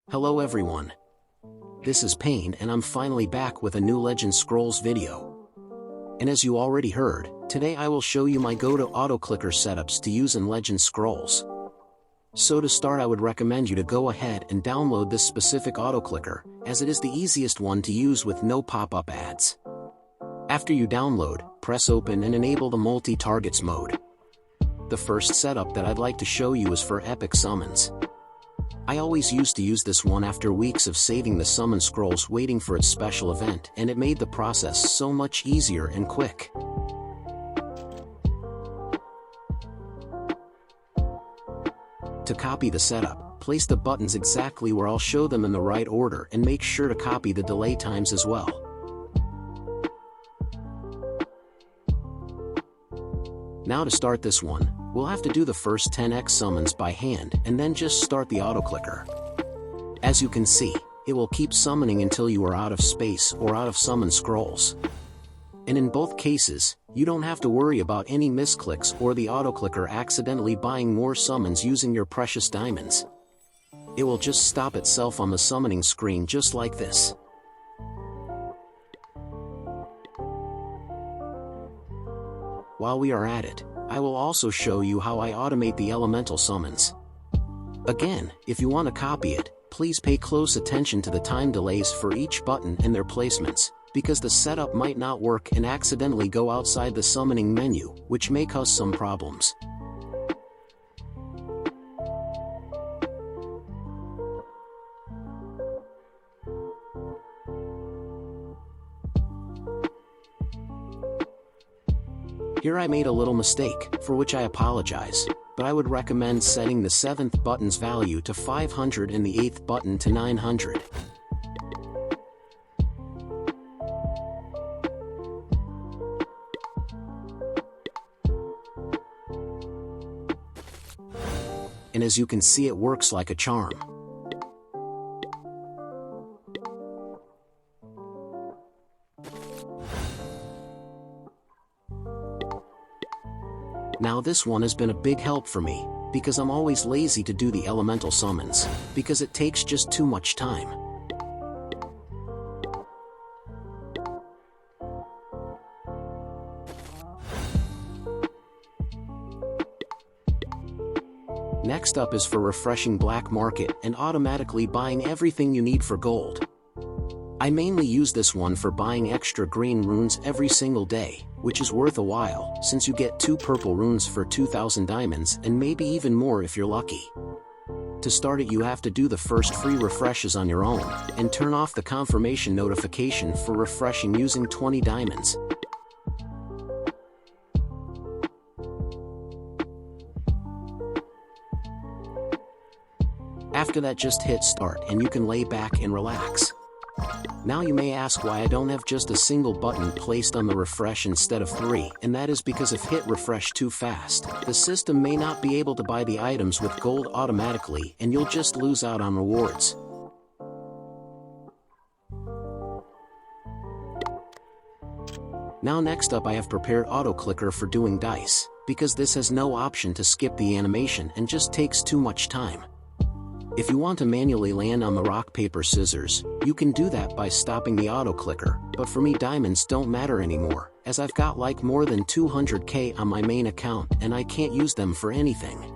Hello everyone. This is Payne and I'm finally back with a new Legend Scrolls video. And as you already heard, today I will show you my go-to auto-clicker setups to use in Legend Scrolls. So to start, I would recommend you to go ahead and download this specific auto-clicker, as it is the easiest one to use with no pop-up ads. After you download, press open and enable the multi-targets mode. The first setup that I'd like to show you is for epic summons. I always used to use this one after weeks of saving the summon scrolls waiting for its special event, and it made the process so much easier and quick. To copy the setup, place the buttons exactly where I'll show them in the right order and make sure to copy the delay times as well. Now to start this one, we'll have to do the first 10x summons by hand and then just start the auto-clicker. As you can see, it will keep summoning until you are out of space or out of summon scrolls. And in both cases, you don't have to worry about any misclicks or the auto-clicker accidentally buying more summons using your precious diamonds. It will just stop itself on the summoning screen just like this. While we are at it, I will also show you how I automate the elemental summons. Again, if you want to copy it, please pay close attention to the time delays for each button and their placements, because the setup might not work and accidentally go outside the summoning menu, which may cause some problems. Here I made a little mistake, for which I apologize, but I would recommend setting the 7th button's value to 500 and the 8th button to 900. And as you can see, it works like a charm. Now this one has been a big help for me, because I'm always lazy to do the elemental summons, because it takes just too much time. Next up is for refreshing black market and automatically buying everything you need for gold. I mainly use this one for buying extra green runes every single day, which is worth a while, since you get 2 purple runes for 2,000 diamonds and maybe even more if you're lucky. To start it, you have to do the first free refreshes on your own, and turn off the confirmation notification for refreshing using 20 diamonds. After that, just hit start and you can lay back and relax. Now you may ask why I don't have just a single button placed on the refresh instead of 3, and that is because if hit refresh too fast, the system may not be able to buy the items with gold automatically and you'll just lose out on rewards. Now next up, I have prepared auto-clicker for doing dice, because this has no option to skip the animation and just takes too much time. If you want to manually land on the rock, paper, scissors, you can do that by stopping the auto-clicker, but for me diamonds don't matter anymore, as I've got like more than 200k on my main account and I can't use them for anything.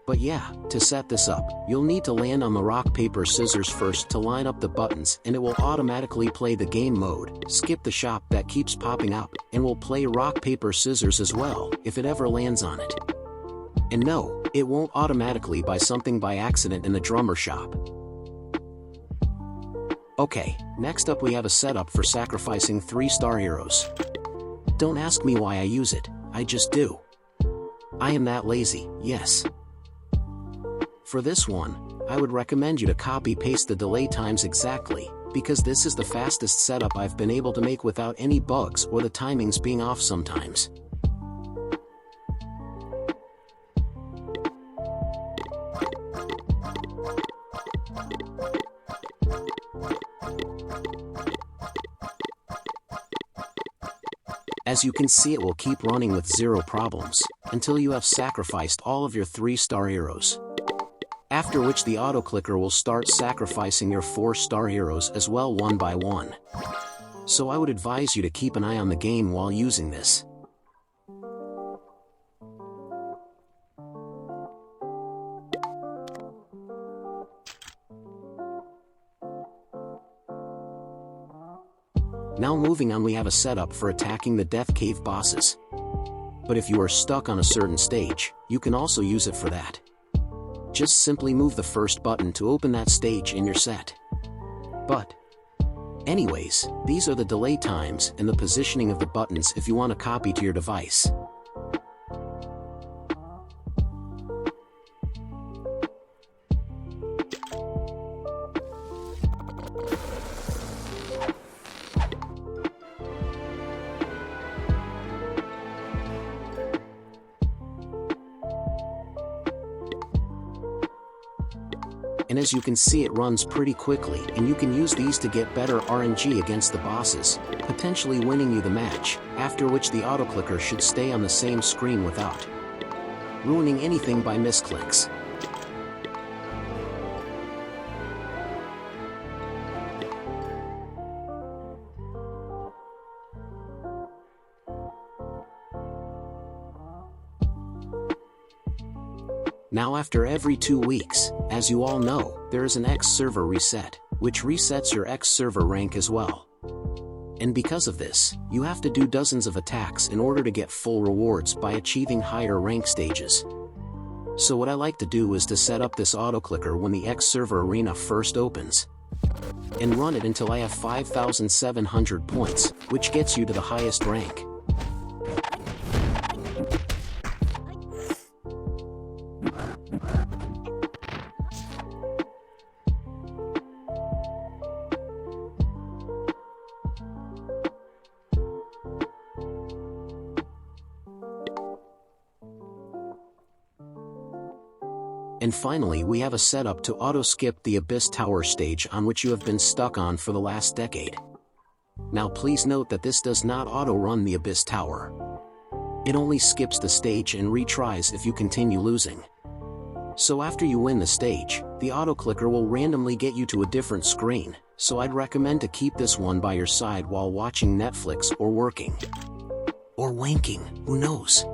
But yeah, to set this up, you'll need to land on the rock, paper, scissors first to line up the buttons, and it will automatically play the game mode, skip the shop that keeps popping up, and will play rock, paper, scissors as well, if it ever lands on it. And no, it won't automatically buy something by accident in the drummer shop. Okay, next up we have a setup for sacrificing 3-star heroes. Don't ask me why I use it, I just do. I am that lazy, yes. For this one, I would recommend you to copy-paste the delay times exactly, because this is the fastest setup I've been able to make without any bugs or the timings being off sometimes. As you can see, it will keep running with 0 problems, until you have sacrificed all of your 3-star heroes. After which the auto-clicker will start sacrificing your 4-star heroes as well one by one. So I would advise you to keep an eye on the game while using this. Now moving on, we have a setup for attacking the Death Cave bosses. But if you are stuck on a certain stage, you can also use it for that. Just simply move the first button to open that stage and you're set. But anyways, these are the delay times and the positioning of the buttons if you want to copy to your device. And as you can see, it runs pretty quickly, and you can use these to get better RNG against the bosses, potentially winning you the match, after which the auto-clicker should stay on the same screen without ruining anything by misclicks. Now after every 2 weeks, as you all know, there is an X server reset, which resets your X server rank as well. And because of this, you have to do dozens of attacks in order to get full rewards by achieving higher rank stages. So what I like to do is to set up this auto-clicker when the X server arena first opens, and run it until I have 5,700 points, which gets you to the highest rank. And finally, we have a setup to auto-skip the Abyss Tower stage on which you have been stuck on for the last decade. Now please note that this does not auto-run the Abyss Tower. It only skips the stage and retries if you continue losing. So after you win the stage, the auto-clicker will randomly get you to a different screen, so I'd recommend to keep this one by your side while watching Netflix or working. Or wanking, who knows?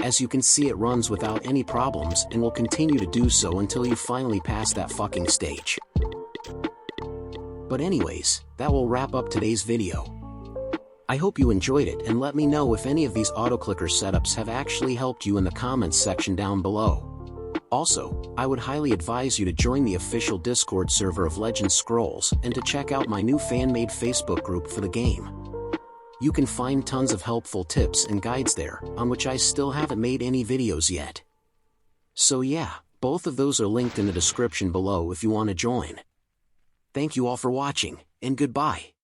As you can see, it runs without any problems and will continue to do so until you finally pass that fucking stage. But anyways, that will wrap up today's video. I hope you enjoyed it, and let me know if any of these auto-clicker setups have actually helped you in the comments section down below. Also, I would highly advise you to join the official Discord server of Legend Scrolls and to check out my new fan-made Facebook group for the game. You can find tons of helpful tips and guides there, on which I still haven't made any videos yet. So yeah, both of those are linked in the description below if you want to join. Thank you all for watching, and goodbye.